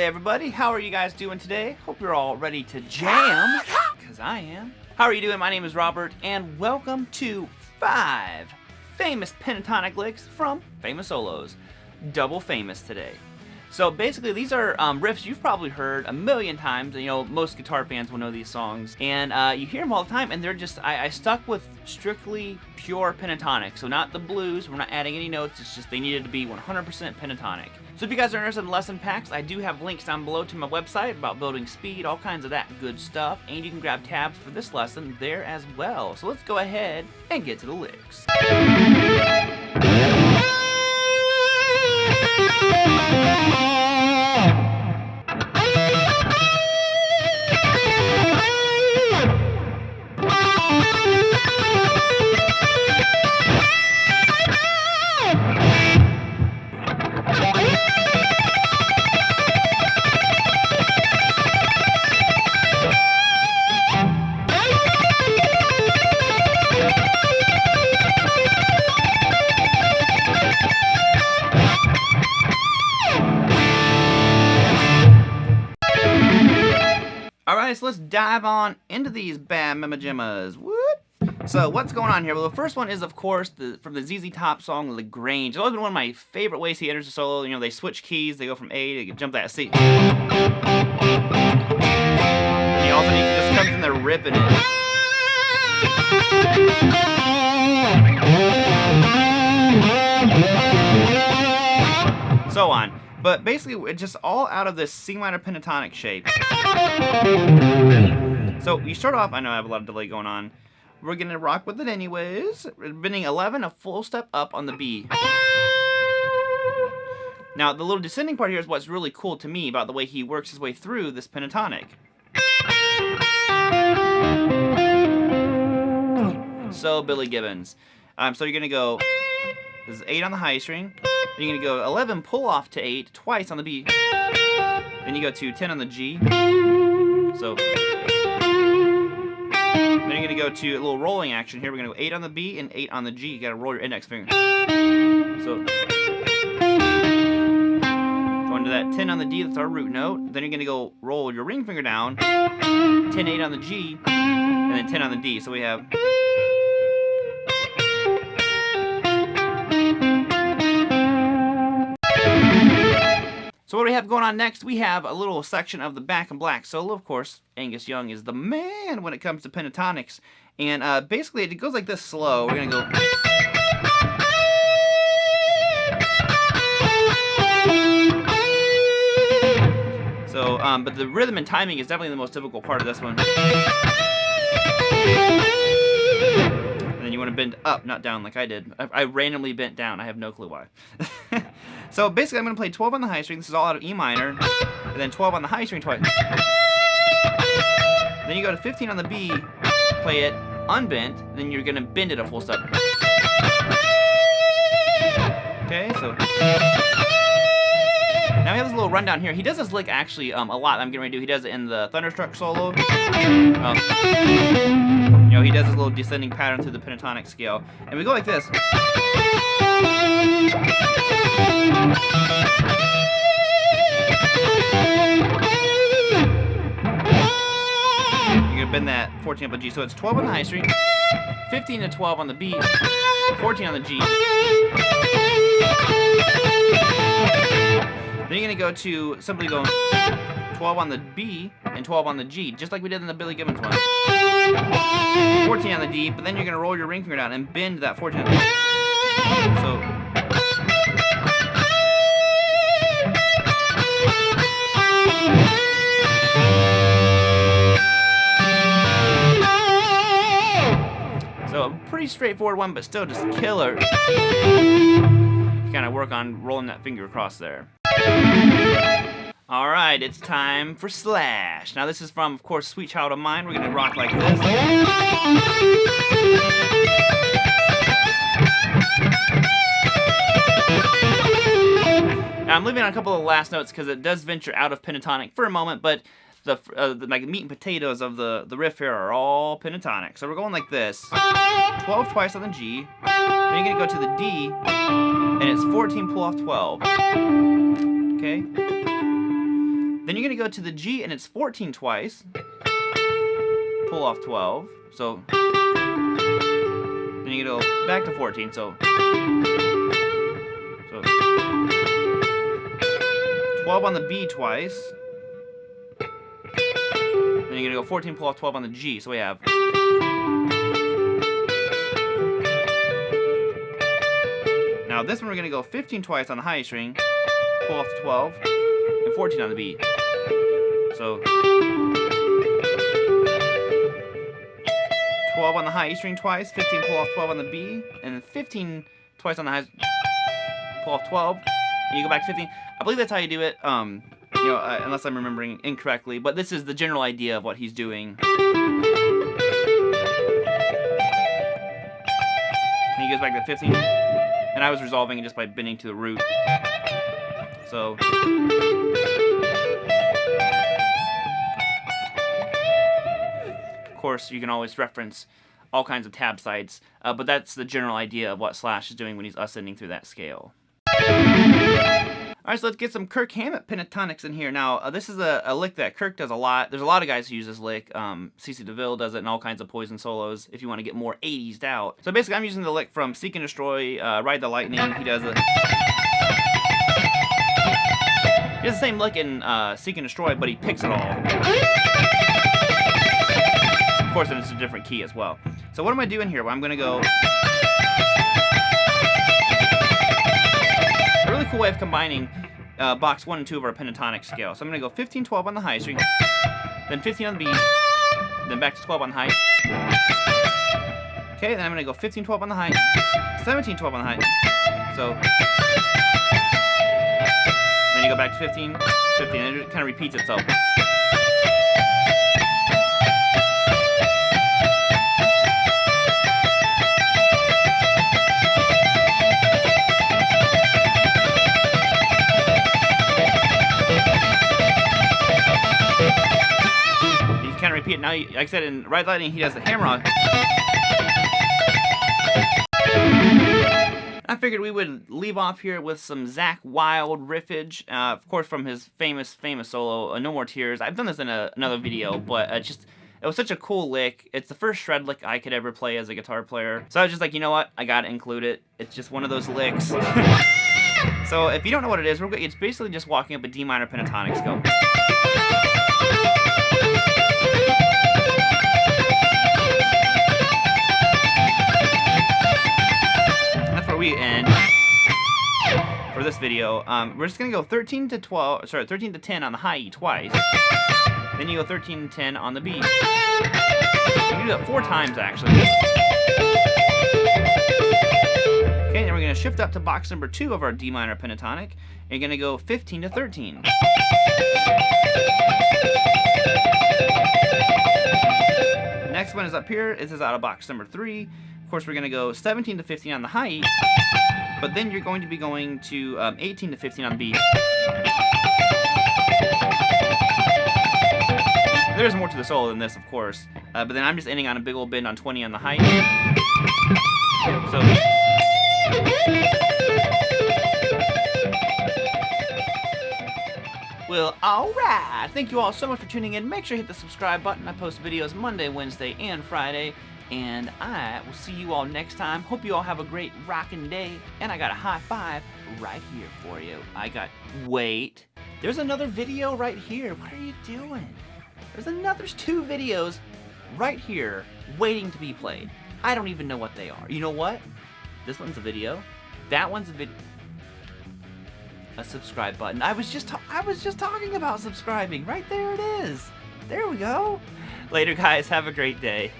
everybody, how are you guys doing today? Hope you're all ready to jam, because I am. How are you doing? My name is Robert, and welcome to 5 famous pentatonic licks from Famous Solos. Double famous today. So basically these are riffs you've probably heard a million times. You know, most guitar fans will know these songs, and you hear them all the time, and they're just, I stuck with strictly pure pentatonic. So not the blues, we're not adding any notes, it's just they needed to be 100% pentatonic. So if you guys are interested in lesson packs, I do have links down below to my website about building speed, all kinds of that good stuff, and you can grab tabs for this lesson there as well. So let's go ahead and get to the licks. Alright, so let's dive on into these bad mama gemmas. What? So what's going on here? Well, the first one is, of course, from the ZZ Top song, Grange. It's always been one of my favorite ways he enters the solo. You know, they switch keys, they go from A to jump that C. And he also just comes in there ripping it. So on. But basically, it's just all out of this C minor pentatonic shape. So you start off, I know I have a lot of delay going on. We're going to rock with it anyways. Bending 11, a full step up on the B. Now, the little descending part here is what's really cool to me about the way he works his way through this pentatonic. So, Billy Gibbons. So you're going to go, this is 8 on the high string. Then you're going to go 11, pull off to 8, twice on the B. Then you go to 10 on the G. So, then you're going to go to a little rolling action here. We're going to go 8 on the B and 8 on the G. You got to roll your index finger. So, going to that 10 on the D, that's our root note. Then you're going to go roll your ring finger down, 10, 8 on the G, and then 10 on the D. So we have... So what do we have going on next? We have a little section of the Back in Black solo. Of course, Angus Young is the man when it comes to pentatonics. And basically, it goes like this slow. We're going to go... So, but the rhythm and timing is definitely the most difficult part of this one. And then you want to bend up, not down like I did. I randomly bent down. I have no clue why. So basically, I'm going to play 12 on the high string. This is all out of E minor. And then 12 on the high string twice. Then you go to 15 on the B, play it unbent. Then you're going to bend it a full step. Okay, so... Now we have this little rundown here. He does this lick actually a lot. I'm getting ready to do. He does it in the Thunderstruck solo. You know, he does this little descending pattern through the pentatonic scale. And we go like this. You're gonna bend that 14 up on G. So it's 12 on the high string, 15 to 12 on the B, 14 on the G. Then you're gonna go to simply going 12 on the B and 12 on the G, just like we did in the Billy Gibbons one. 14 on the D, but then you're gonna roll your ring finger down and bend that 14 on the D. So. So a pretty straightforward one, but still just killer. You kind of work on rolling that finger across there. Alright, it's time for Slash. Now this is from, of course, Sweet Child of Mine. We're going to rock like this. Now I'm leaving on a couple of the last notes because it does venture out of pentatonic for a moment, but the like meat and potatoes of the riff here are all pentatonic. So we're going like this. 12 twice on the G. Then you're going to go to the D, and it's 14 pull off 12. Okay? Then you're gonna go to the G and it's 14 twice. Pull off 12. So then you go back to 14. So 12 on the B twice. Then you're gonna go 14, pull off 12 on the G. So we have. Now this one we're gonna go 15 twice on the high string, pull off the 12, and 14 on the B. So 12 on the high E string twice, 15 pull off 12 on the B, and then 15 twice on the high, pull off 12, and you go back to 15. I believe that's how you do it. You know, unless I'm remembering incorrectly, but this is the general idea of what he's doing. And he goes back to 15, and I was resolving it just by bending to the root. So. Of course, you can always reference all kinds of tab sites, but that's the general idea of what Slash is doing when he's ascending through that scale. Alright, so let's get some Kirk Hammett pentatonics in here. Now, this is a lick that Kirk does a lot. There's a lot of guys who use this lick. CC DeVille does it in all kinds of Poison solos if you want to get more 80s out. So basically, I'm using the lick from Seek and Destroy, Ride the Lightning. He does it. He does the same lick in Seek and Destroy, but he picks it all. Of course, and it's a different key as well. So what am I doing here? Well, I'm going to go. A really cool way of combining box 1 and 2 of our pentatonic scale. So I'm going to go 15, 12 on the high string, then 15 on the B, then back to 12 on the high. Okay, then I'm going to go 15, 12 on the high, 17, 12 on the high. So then you go back to 15, 15, and it kind of repeats itself. Repeat it. Now, like I said, in Ride Lightning, he does the hammer on. I figured we would leave off here with some Zakk Wylde riffage, of course, from his famous solo, No More Tears. I've done this in another video, but it was such a cool lick. It's the first shred lick I could ever play as a guitar player. So I was just like, you know what? I gotta include it. It's just one of those licks. So if you don't know what it is, it's basically just walking up a D minor pentatonic scale. We end for this video. We're just gonna go 13 to 10 on the high E twice. Then you go 13 to 10 on the B. You can do that 4 times actually. Okay, then we're gonna shift up to box number 2 of our D minor pentatonic. And you're gonna go 15 to 13. Next one is up here. This is out of box number 3. Of course, we're going to go 17 to 15 on the high E, but then you're going to be going to 18 to 15 on the B. There's more to the solo than this, of course, but then I'm just ending on a big old bend on 20 on the high E. So, well, alright! Thank you all so much for tuning in. Make sure you hit the subscribe button. I post videos Monday, Wednesday, and Friday. And I will see you all next time. Hope you all have a great rockin' day. And I got a high five right here for you. Wait. There's another video right here. What are you doing? There's 2 videos right here waiting to be played. I don't even know what they are. You know what? This one's a video. That one's a video. A subscribe button. I was just talking about subscribing. Right there it is. There we go. Later, guys. Have a great day.